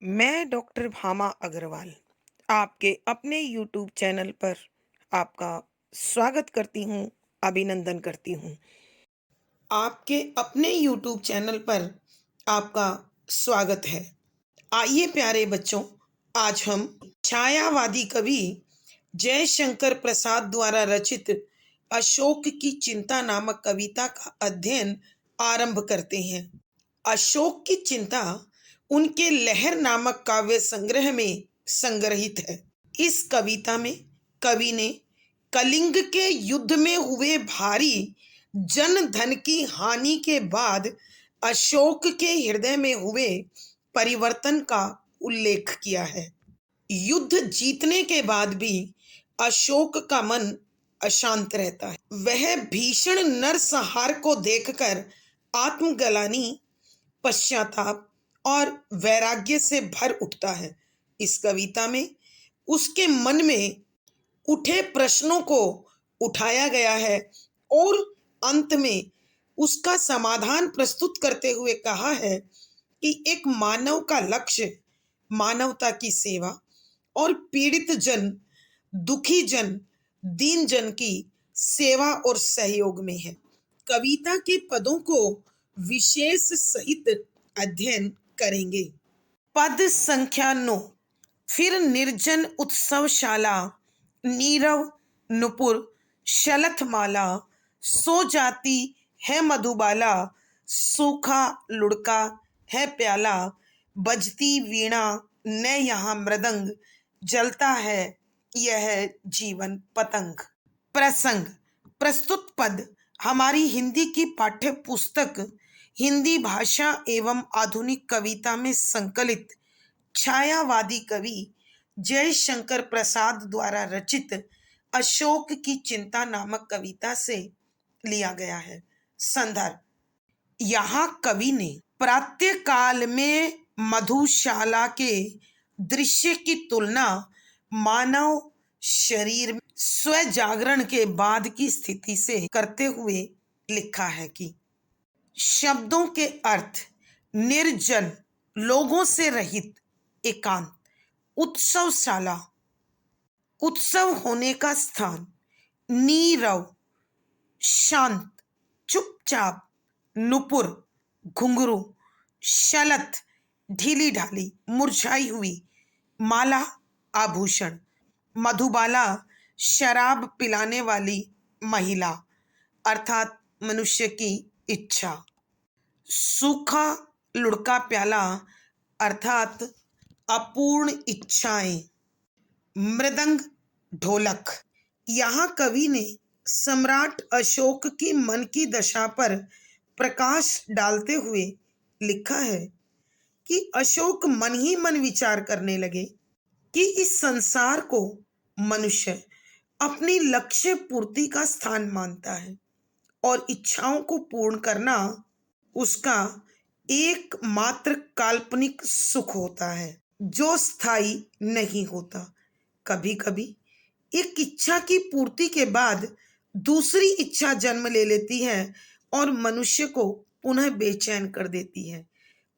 मैं डॉक्टर भामा अग्रवाल आपके अपने यूट्यूब चैनल पर आपका स्वागत करती हूँ, अभिनंदन करती हूँ। आपके अपने यूट्यूब चैनल पर आपका स्वागत है। आइए प्यारे बच्चों, आज हम छायावादी कवि जयशंकर प्रसाद द्वारा रचित अशोक की चिंता नामक कविता का अध्ययन आरंभ करते हैं। अशोक की चिंता उनके लहर नामक काव्य संग्रह में संग्रहित है। इस कविता में कवि ने कलिंग के युद्ध में हुए भारी जन धन की हानि के बाद अशोक के हृदय में हुए परिवर्तन का उल्लेख किया है। युद्ध जीतने के बाद भी अशोक का मन अशांत रहता है। वह भीषण नरसंहार को देखकर आत्मग्लानि, पश्चाताप और वैराग्य से भर उठता है। इस कविता में उसके मन में उठे प्रश्नों को उठाया गया है और अंत में उसका समाधान प्रस्तुत करते हुए कहा है कि एक मानव का लक्ष्य मानवता की सेवा और पीड़ित जन, दुखी जन, दीन जन की सेवा और सहयोग में है। कविता के पदों को विशेष सहित अध्ययन करेंगे। पद संख्या 9। फिर निर्जन उत्सवशाला, नीरव नुपुर शलथमाला, सो जाती है मधुबाला, सूखा लुढ़का है प्याला, बजती वीणा न यहाँ मृदंग, जलता है यह जीवन पतंग। प्रसंग। प्रस्तुत पद हमारी हिंदी की पाठ्य पुस्तक हिंदी भाषा एवं आधुनिक कविता में संकलित छायावादी कवि जयशंकर प्रसाद द्वारा रचित अशोक की चिंता नामक कविता से लिया गया है। संदर्भ। यहाँ कवि ने प्रातः काल में मधुशाला के दृश्य की तुलना मानव शरीर में स्व जागरण के बाद की स्थिति से करते हुए लिखा है कि शब्दों के अर्थ निर्जन, लोगों से रहित, एकांत, उत्सवशाला, उत्सव होने का स्थान, नीरव, शांत, चुपचाप, नुपुर, घुंघरू, शलत, ढीली ढाली, मुरझाई हुई, माला, आभूषण, मधुबाला, शराब पिलाने वाली महिला अर्थात मनुष्य की इच्छा, सूखा लुढ़का प्याला अर्थात अपूर्ण इच्छाएं, मृदंग, ढोलक। यहाँ कवि ने सम्राट अशोक की मन की दशा पर प्रकाश डालते हुए लिखा है कि अशोक मन ही मन विचार करने लगे कि इस संसार को मनुष्य अपनी लक्ष्य पूर्ति का स्थान मानता है और इच्छाओं को पूर्ण करना उसका एकमात्र काल्पनिक सुख होता है जो स्थायी नहीं होता। कभी कभी एक इच्छा की पूर्ति के बाद दूसरी इच्छा जन्म ले लेती है और मनुष्य को पुनः बेचैन कर देती है,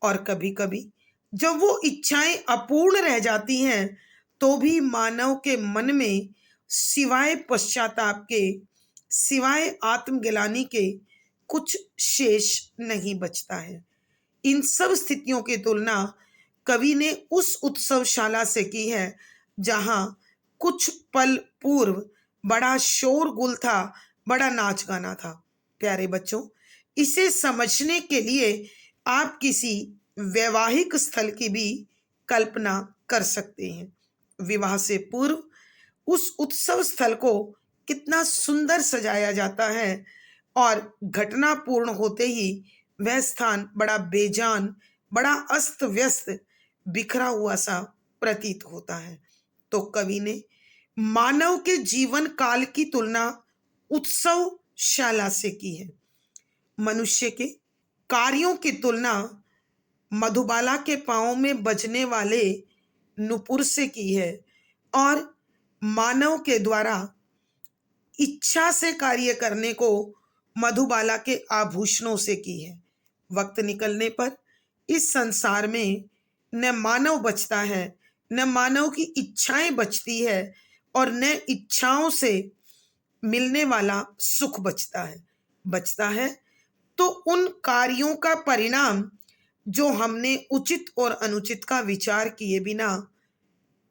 और कभी कभी जब वो इच्छाएं अपूर्ण रह जाती हैं तो भी मानव के मन में सिवाय पश्चाताप के, सिवाय आत्मग्लानि के कुछ शेष नहीं बचता है। इन सब स्थितियों की तुलना कवि ने उस उत्सवशाला से की है जहां कुछ पल पूर्व बड़ा शोरगुल था, बड़ा नाच गाना था। प्यारे बच्चों, इसे समझने के लिए आप किसी वैवाहिक स्थल की भी कल्पना कर सकते हैं। विवाह से पूर्व उस उत्सव स्थल को कितना सुंदर सजाया जाता है और घटना पूर्ण होते ही वह स्थान बड़ा बेजान, बड़ा अस्त व्यस्त, बिखरा हुआ सा प्रतीत होता है। तो कवि ने मानव के जीवन काल की तुलना उत्सवशाला से की है। मनुष्य के कार्यों की तुलना मधुबाला के पांव में बजने वाले नुपुर से की है और मानव के द्वारा इच्छा से कार्य करने को मधुबाला के आभूषणों से की है। वक्त निकलने पर इस संसार में न मानव बचता है, न मानव की इच्छाएं बचती है, और न इच्छाओं से मिलने वाला सुख बचता है तो उन कार्यों का परिणाम जो हमने उचित और अनुचित का विचार किए बिना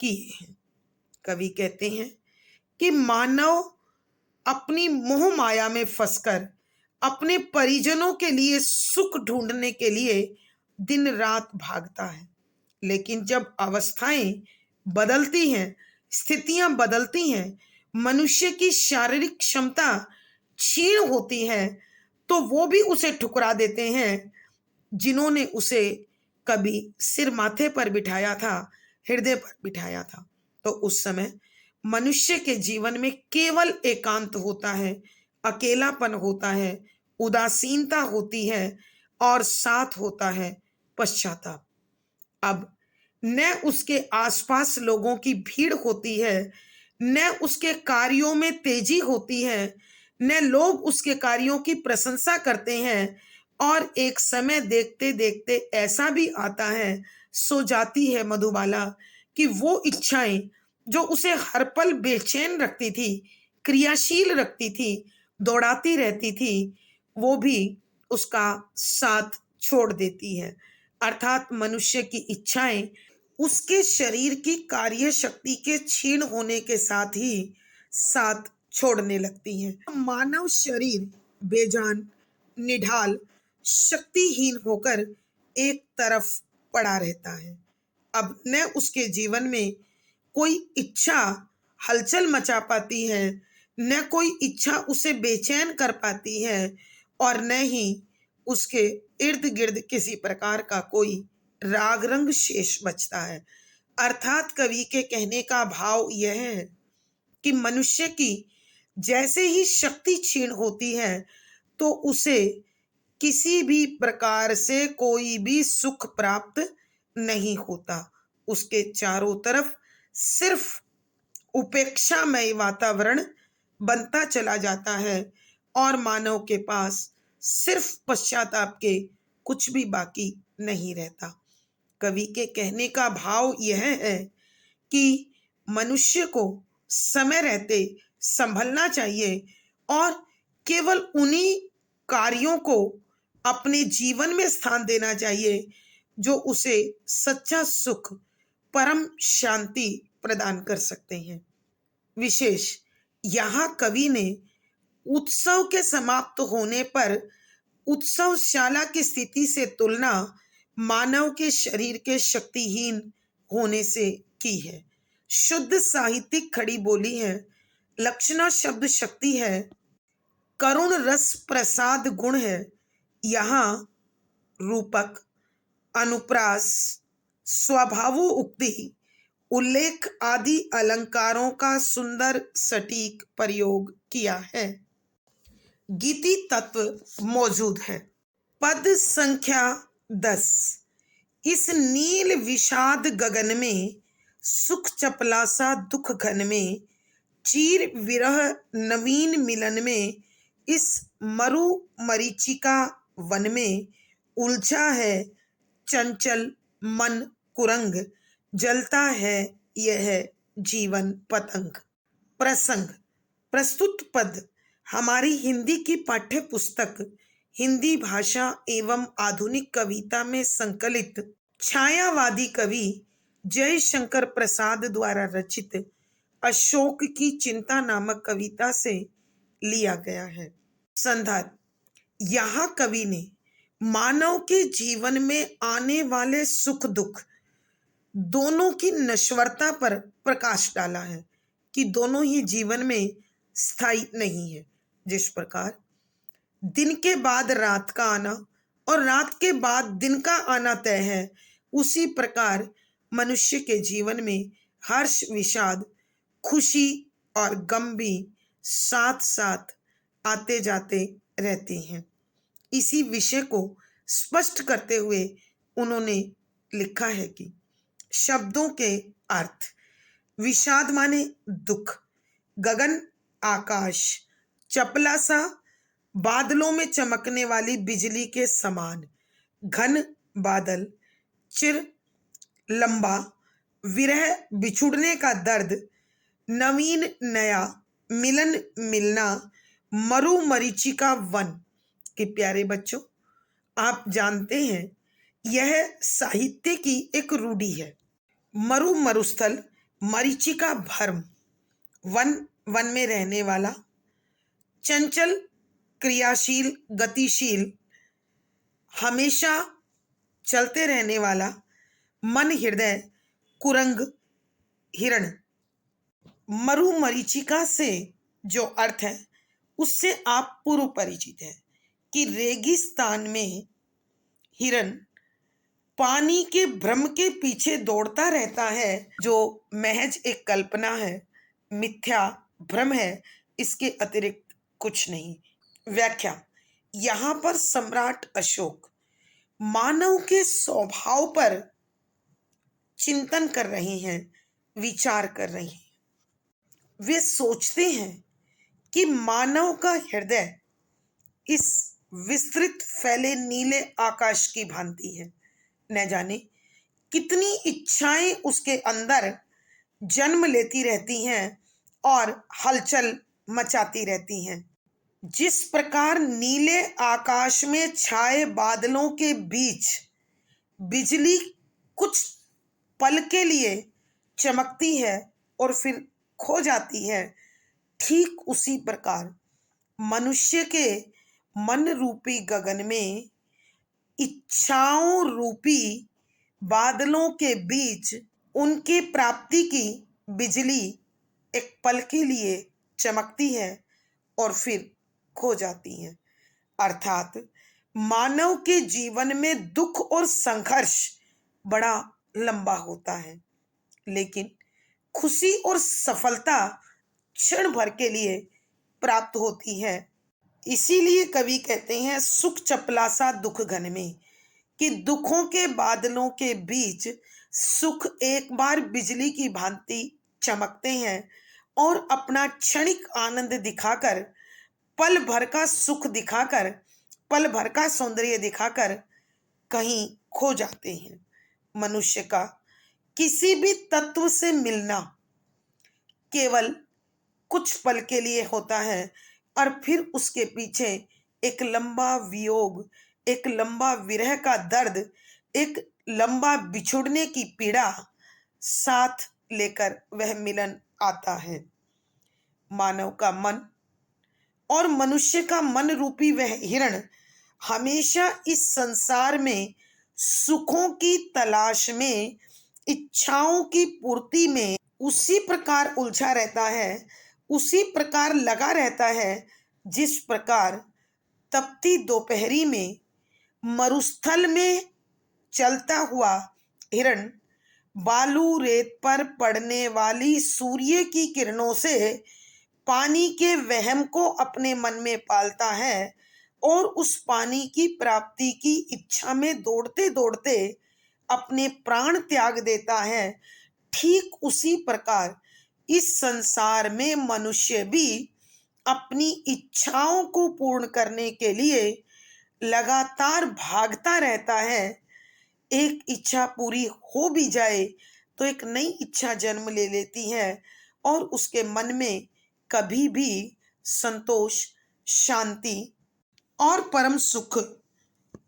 किए हैं। कवि कहते हैं कि मानव अपनी मोह माया में फंसकर अपने परिजनों के लिए सुख ढूंढने के लिए दिन रात भागता है, लेकिन जब अवस्थाएं बदलती हैं, स्थितियां बदलती हैं, मनुष्य की शारीरिक क्षमता क्षीण होती है, तो वो भी उसे ठुकरा देते हैं जिन्होंने उसे कभी सिर माथे पर बिठाया था, हृदय पर बिठाया था। तो उस समय मनुष्य के जीवन में केवल एकांत होता है, अकेलापन होता है, उदासीनता होती है और साथ होता है पश्चाताप। अब न उसके आसपास लोगों की भीड़ होती है, न उसके कार्यों में तेजी होती है, न लोग उसके कार्यों की प्रशंसा करते हैं, और एक समय देखते देखते ऐसा भी आता है, सो जाती है मधुबाला, कि वो इच्छाएं जो उसे हर पल बेचैन रखती थी, क्रियाशील रखती थी, दौड़ाती रहती थी, वो भी उसका साथ छोड़ देती है। अर्थात मनुष्य की इच्छाएं उसके शरीर की कार्य शक्ति के क्षीण होने के साथ ही साथ छोड़ने लगती हैं। मानव शरीर बेजान, निढाल, शक्तिहीन होकर एक तरफ पड़ा रहता है। अब न उसके जीवन में कोई इच्छा हलचल मचा पाती है, न कोई इच्छा उसे बेचैन कर पाती है, और न ही उसके इर्द गिर्द किसी प्रकार का कोई राग रंग शेष बचता है। अर्थात कवि के कहने का भाव यह है कि मनुष्य की जैसे ही शक्ति क्षीण होती है तो उसे किसी भी प्रकार से कोई भी सुख प्राप्त नहीं होता। उसके चारों तरफ सिर्फ उपेक्षामय वातावरण बनता चला जाता है, और मानव के पास सिर्फ पश्चाताप के कुछ भी बाकी नहीं रहता। कवि के कहने का भाव यह है कि मनुष्य को समय रहते संभलना चाहिए, और केवल उन्हीं कार्यों को अपने जीवन में स्थान देना चाहिए जो उसे सच्चा सुख, परम शांति प्रदान कर सकते हैं। विशेष यहाँ कवि ने उत्सव के समाप्त होने पर उत्सवशाला की स्थिति से तुलना मानव के शरीर के शक्तिहीन होने से की है। शुद्ध साहित्यिक खड़ी बोली है, लक्षणा शब्द शक्ति है, करुण रस प्रसाद गुण है। यहाँ रूपक, अनुप्रास, स्वभावो उक्ति, उल्लेख आदि अलंकारों का सुंदर सटीक प्रयोग किया है। गीति तत्व मौजूद है। पद संख्या 10। इस नील विषाद गगन में, सुख चपलासा दुख घन में, चीर विरह नवीन मिलन में, इस मरु मरीचिका वन में, उलझा है चंचल मन कुरंग, जलता है यह जीवन पतंग। प्रसंग। प्रस्तुत पद हमारी हिंदी की पाठ्य पुस्तक हिंदी भाषा एवं आधुनिक कविता में संकलित छायावादी कवि जयशंकर प्रसाद द्वारा रचित अशोक की चिंता नामक कविता से लिया गया है। संदर्भ। यहाँ कवि ने मानव के जीवन में आने वाले सुख दुख दोनों की नश्वरता पर प्रकाश डाला है कि दोनों ही जीवन में स्थायी नहीं है। जिस प्रकार दिन के बाद रात का आना और रात के बाद दिन का आना तय है, उसी प्रकार मनुष्य के जीवन में हर्ष, विषाद, खुशी और गम भी साथ साथ आते जाते रहते हैं। इसी विषय को स्पष्ट करते हुए उन्होंने लिखा है कि शब्दों के अर्थ। विषाद माने दुख, गगन आकाश, चपला सा बादलों में चमकने वाली बिजली के समान, घन बादल, चिर लंबा, विरह बिछुड़ने का दर्द, नवीन नया, मिलन मिलना, मरु मरीचिका वन। के प्यारे बच्चों, आप जानते हैं यह साहित्य की एक रूढ़ी है। मरु मरुस्थल, मरीचिका भर्म, वन वन में रहने वाला, चंचल, क्रियाशील, गतिशील, हमेशा चलते रहने वाला, मन हृदय, कुरंग, हिरण। मरु मरीचिका से जो अर्थ है उससे आप पूर्व परिचित हैं कि रेगिस्तान में हिरण पानी के भ्रम के पीछे दौड़ता रहता है, जो महज एक कल्पना है, मिथ्या भ्रम है, इसके अतिरिक्त कुछ नहीं। व्याख्या। यहाँ पर सम्राट अशोक मानव के स्वभाव पर चिंतन कर रहे हैं, विचार कर रहे हैं। वे सोचते हैं कि मानव का हृदय इस विस्तृत फैले नीले आकाश की भांति है। न जाने कितनी इच्छाएं उसके अंदर जन्म लेती रहती हैं और हलचल मचाती रहती हैं। जिस प्रकार नीले आकाश में छाए बादलों के बीच बिजली कुछ पल के लिए चमकती है और फिर खो जाती है, ठीक उसी प्रकार मनुष्य के मन रूपी गगन में इच्छाओं रूपी बादलों के बीच उनके प्राप्ति की बिजली एक पल के लिए चमकती है और फिर खो जाती है। अर्थात मानव के जीवन में दुख और संघर्ष बड़ा लंबा होता है, लेकिन खुशी और सफलता क्षण भर के लिए प्राप्त होती है। इसीलिए कवि कहते हैं सुख चपला सा दुख घन में, कि दुखों के बादलों के बीच सुख एक बार बिजली की भांति चमकते हैं और अपना क्षणिक आनंद दिखाकर, पल भर का सुख दिखाकर, पल भर का सौंदर्य दिखाकर कहीं खो जाते हैं। मनुष्य का किसी भी तत्व से मिलना केवल कुछ पल के लिए होता है और फिर उसके पीछे एक लंबा वियोग, एक लंबा विरह का दर्द, एक लंबा बिछुड़ने की पीड़ा साथ लेकर वह मिलन आता है। मानव का मन और मनुष्य का मन रूपी वह हिरण हमेशा इस संसार में सुखों की तलाश में, इच्छाओं की पूर्ति में उसी प्रकार उलझा रहता है, उसी प्रकार लगा रहता है जिस प्रकार तपती दोपहरी में मरुस्थल में चलता हुआ हिरण बालू रेत पर पड़ने वाली सूर्य की किरणों से पानी के वहम को अपने मन में पालता है और उस पानी की प्राप्ति की इच्छा में दौड़ते दौड़ते अपने प्राण त्याग देता है। ठीक उसी प्रकार इस संसार में मनुष्य भी अपनी इच्छाओं को पूर्ण करने के लिए लगातार भागता रहता है। एक इच्छा पूरी हो भी जाए तो एक नई इच्छा जन्म ले लेती है और उसके मन में कभी भी संतोष, शांति और परम सुख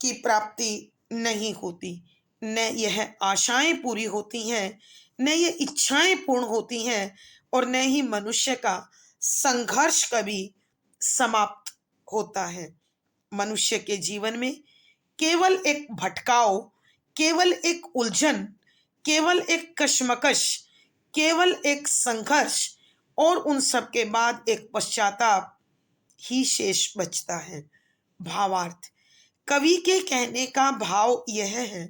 की प्राप्ति नहीं होती। न यह आशाएं पूरी होती हैं, न ये इच्छाएं पूर्ण होती हैं और न ही मनुष्य का संघर्ष कभी समाप्त होता है। मनुष्य के जीवन में केवल एक भटकाव, केवल एक उलझन, केवल एक कश्मकश, केवल एक संघर्ष और उन सब के बाद एक पश्चाताप ही शेष बचता है। भावार्थ। कवि के कहने का भाव यह है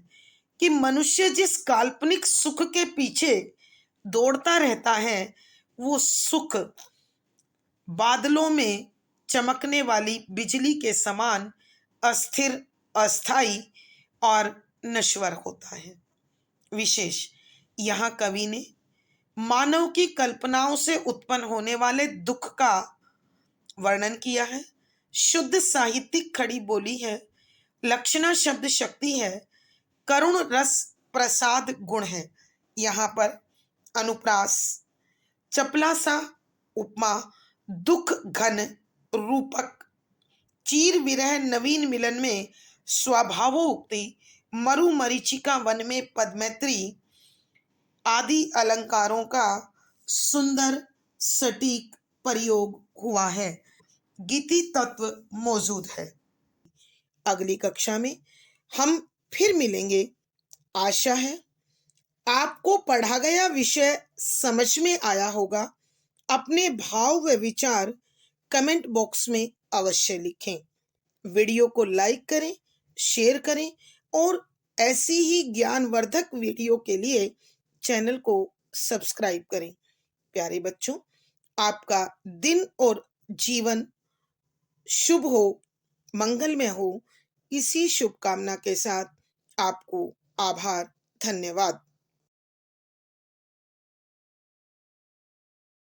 कि मनुष्य जिस काल्पनिक सुख के पीछे दौड़ता रहता है, वो सुख बादलों में चमकने वाली बिजली के समान अस्थिर, अस्थाई और नश्वर होता है। विशेष यहाँ कवि ने मानव की कल्पनाओं से उत्पन्न होने वाले दुख का वर्णन किया है। शुद्ध साहित्यिक खड़ी बोली है, लक्षणा शब्द शक्ति है, करुण रस प्रसाद गुण है। यहाँ पर अनुप्रास, चपला सा उपमा, दुख घन रूपक, चीर विरह नवीन मिलन में स्वभावोक्ति, मरु मरीचिका वन में पदमैत्री आदि अलंकारों का सुंदर सटीक प्रयोग हुआ है। गीति तत्व मौजूद है। अगली कक्षा में हम फिर मिलेंगे। आशा है आपको पढ़ा गया विषय समझ में आया होगा। अपने भाव व विचार कमेंट बॉक्स में अवश्य लिखें। वीडियो को लाइक करें, शेयर करें और ऐसी ही ज्ञानवर्धक वीडियो के लिए चैनल को सब्सक्राइब करें। प्यारे बच्चों, आपका दिन और जीवन शुभ हो, मंगलमय हो, इसी शुभकामना के साथ आपको आभार, धन्यवाद।